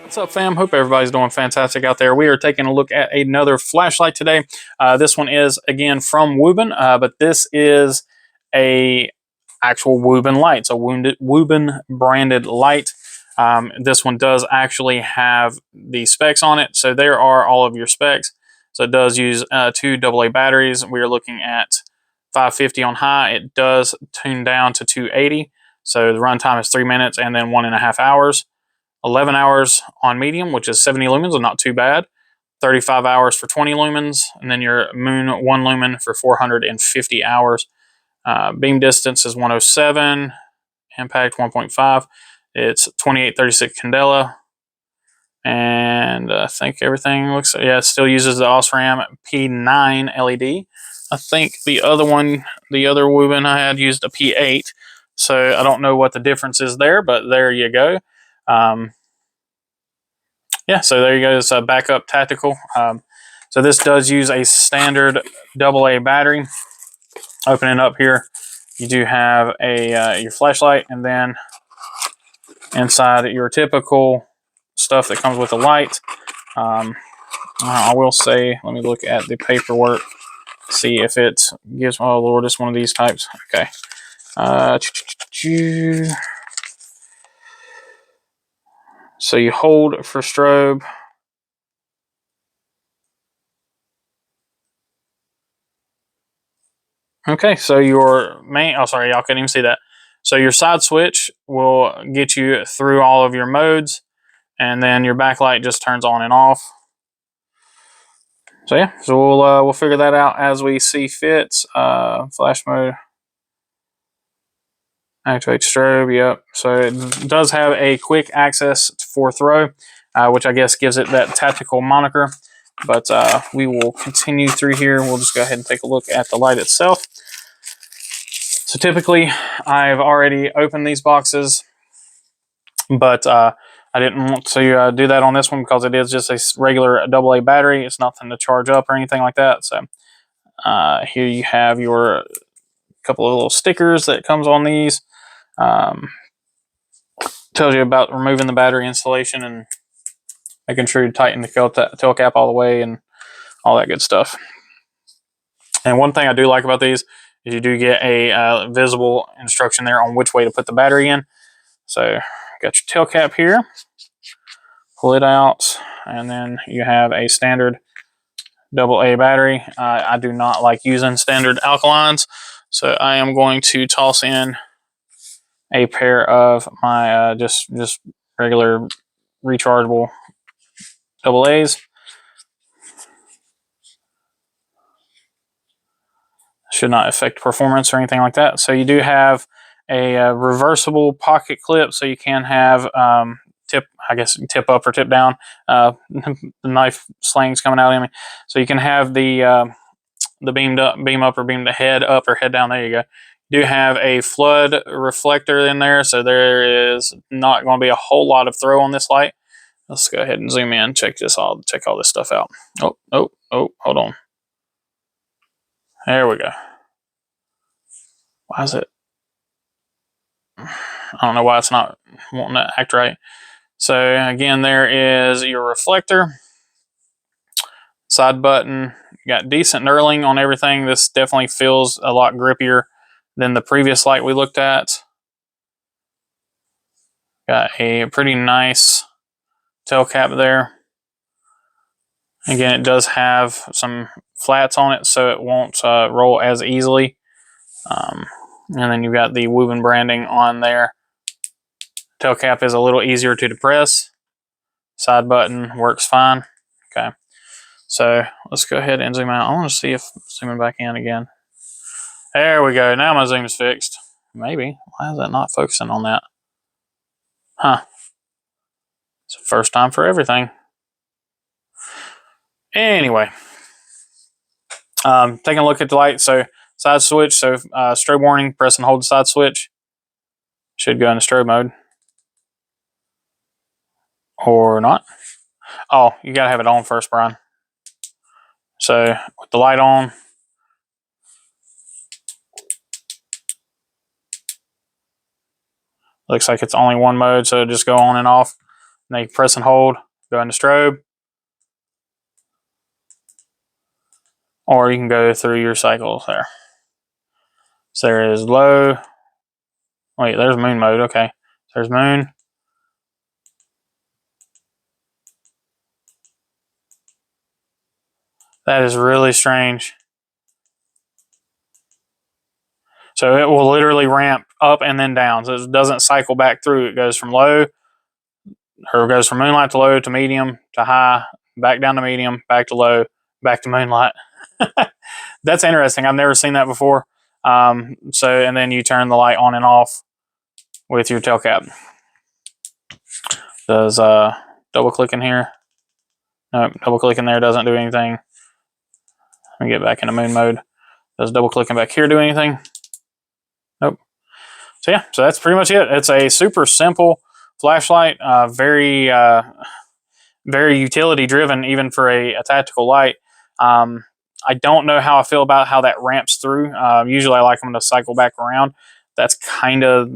What's up, fam? Hope everybody's doing fantastic out there. We are taking a look at another flashlight today. This one is again from Wuben, but this is a actual Wuben light, so Wuben branded light. This one does actually have the specs on it, so there are all of your specs. So it does use two AA batteries. We are looking at 550 on high. It does tune down to 280, so the runtime is 3 minutes and then 1.5 hours. 11 hours on medium, which is 70 lumens, and not too bad. 35 hours for 20 lumens, and then your moon 1 lumen for 450 hours. Beam distance is 107, impact 1.5. It's 2836 candela, and I think everything looks, yeah, it still uses the Osram P9 LED. I think the other one, the other Wuben I had used a P8, so I don't know what the difference is there, but there you go. Yeah, so there you go. It's a backup tactical. So this does use a standard AA battery. Open it up here. You do have a your flashlight, and then inside your typical stuff that comes with the light. I will say, let me look at the paperwork, see if it gives. Oh Lord, it's one of these types. Okay. So you hold for strobe. Okay, so your main, oh sorry, y'all couldn't even see that. So your side switch will get you through all of your modes, and then your backlight just turns on and off. So yeah, so we'll figure that out as we see fit. Flash mode, activate strobe, yep. So it does have a quick access for throw, which I guess gives it that tactical moniker. But we will continue through here. We'll just go ahead and take a look at the light itself. So typically, I've already opened these boxes, but I didn't want to do that on this one because it is just a regular AA battery. It's nothing to charge up or anything like that. So here you have your couple of little stickers that comes on these. Tells you about removing the battery installation and making sure you tighten the tail cap all the way and all that good stuff. And one thing I do like about these is you do get a visible instruction there on which way to put the battery in. So got your tail cap here, pull it out, and then you have a standard AA battery. I do not like using standard alkalines, so I am going to toss in a pair of my just regular rechargeable AA's. Should not affect performance or anything like that. So you do have a reversible pocket clip, so you can have tip up or tip down. The knife sling's coming out of me, so you can have the beam up or beam head up or head down. There you go. You do have a flood reflector in there, so there is not going to be a whole lot of throw on this light. Let's go ahead and zoom in, check all this stuff out. Oh, hold on. There we go. Why is it? I don't know why it's not wanting to act right. So again, there is your reflector. Side button. You got decent knurling on everything. This definitely feels a lot grippier than the previous light we looked at. Got a pretty nice tail cap there. Again, it does have some flats on it, so it won't roll as easily. And then you've got the Wuben branding on there. Tail cap is a little easier to depress. Side button works fine. Okay, so let's go ahead and zoom out. I want to see if zooming back in again. There we go. Now my zoom is fixed. Maybe. Why is that not focusing on that? Huh. It's the first time for everything. Anyway, taking a look at the light. So side switch. So strobe warning. Press and hold the side switch. Should go into strobe mode. Or not. Oh, you gotta have it on first, Brian. So with the light on, looks like it's only one mode, so just go on and off. Now you press and hold, go into strobe, or you can go through your cycles there. So there is low. Wait, there's moon mode. Okay, there's moon. That is really strange. So it will literally ramp up and then down. So it doesn't cycle back through. It goes from low, or it goes from moonlight to low to medium to high, back down to medium, back to low, back to moonlight. That's interesting. I've never seen that before. And then you turn the light on and off with your tail cap. Does double click in here? Nope, double clicking there doesn't do anything. Let me get back into moon mode. Does double clicking back here do anything? Nope. So yeah, so that's pretty much it. It's a super simple flashlight, very utility driven, even for a tactical light. I don't know how I feel about how that ramps through. Usually I like them to cycle back around. That's kind of,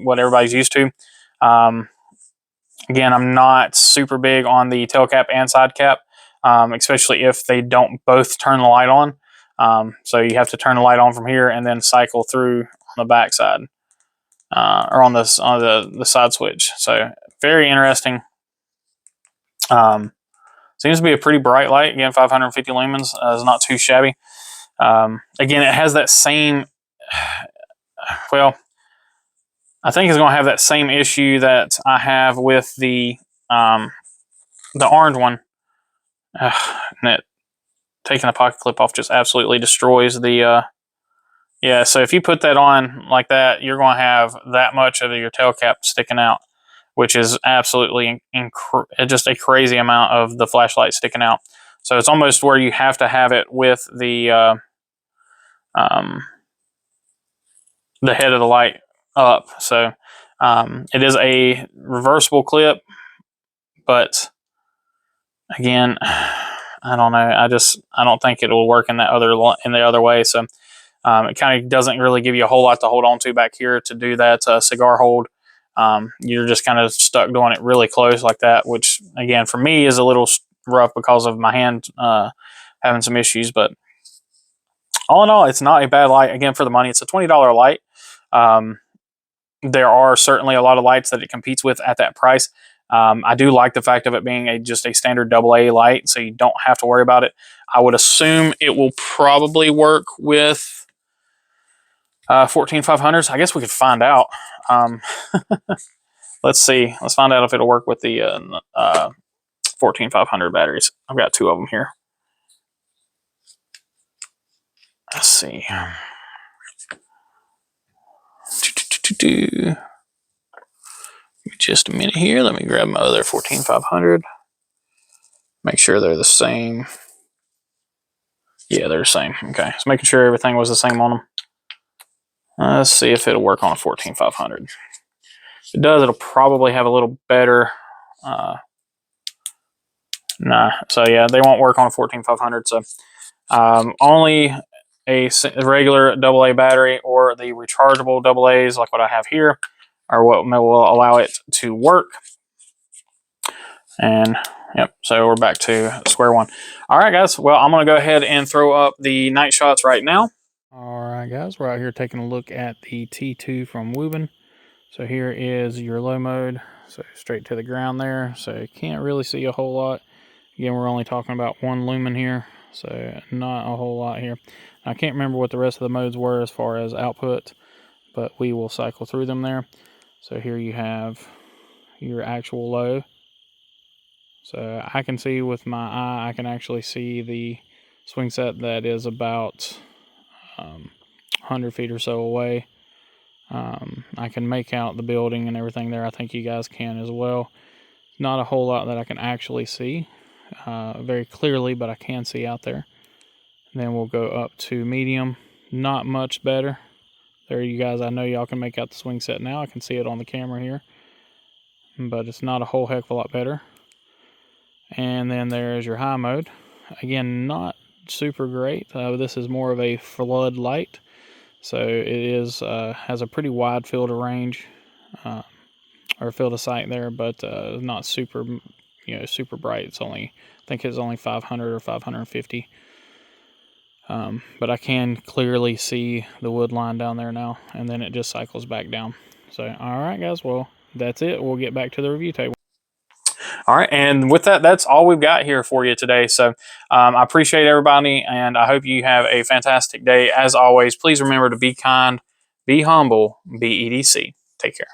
what everybody's used to. Again, I'm not super big on the tail cap and side cap, especially if they don't both turn the light on. So you have to turn the light on from here and then cycle through on the back side, or on the side switch. So very interesting. Seems to be a pretty bright light. Again, 550 lumens is not too shabby. Again, it has that same, well, I think it's going to have that same issue that I have with the orange one. And taking the pocket clip off just absolutely destroys the, yeah, so if you put that on like that, you're going to have that much of your tail cap sticking out, which is absolutely just a crazy amount of the flashlight sticking out. So it's almost where you have to have it with the head of the light up. So it is a reversible clip, but again, I don't know. I don't think it will work in the other way. So it kind of doesn't really give you a whole lot to hold on to back here to do that cigar hold. You're just kind of stuck doing it really close like that, which again for me is a little rough because of my hand having some issues. But all in all, it's not a bad light. Again, for the money, it's a $20 light. There are certainly a lot of lights that it competes with at that price. I do like the fact of it being just a standard AA light, so you don't have to worry about it. I would assume it will probably work with 14500s. I guess we could find out. Let's see. Let's find out if it'll work with the 14500 batteries. I've got two of them here. Let's see. Just a minute here. Let me grab my other 14500. Make sure they're the same. Yeah, they're the same. Okay, so making sure everything was the same on them. Let's see if it'll work on a 14500. If it does, it'll probably have a little better. Nah, so yeah, they won't work on a 14500. So only a regular AA battery or the rechargeable AA's like what I have here are what will allow it to work. And yep, so we're back to square one. All right, guys. Well, I'm going to go ahead and throw up the night shots right now. All right, guys. We're out here taking a look at the T2 from Wuben. So here is your low mode. So straight to the ground there. So you can't really see a whole lot. Again, we're only talking about 1 lumen here. So not a whole lot here. I can't remember what the rest of the modes were as far as output, but we will cycle through them there. So here you have your actual low. So I can see with my eye, I can actually see the swing set that is about 100 feet or so away. I can make out the building and everything there. I think you guys can as well. Not a whole lot that I can actually see very clearly, but I can see out there. And then we'll go up to medium. Not much better. There you guys, I know y'all can make out the swing set now. I can see it on the camera here. But it's not a whole heck of a lot better. And then there's your high mode. Again, not super great. This is more of a flood light. So it is has a pretty wide field of range. or field of sight there, but not super, super bright. It's only, I think it's only 500 or 550. But I can clearly see the wood line down there now, and then it just cycles back down. So, all right, guys, well, that's it. We'll get back to the review table. All right, and with that, that's all we've got here for you today. So I appreciate everybody, and I hope you have a fantastic day. As always, please remember to be kind, be humble, be EDC. Take care.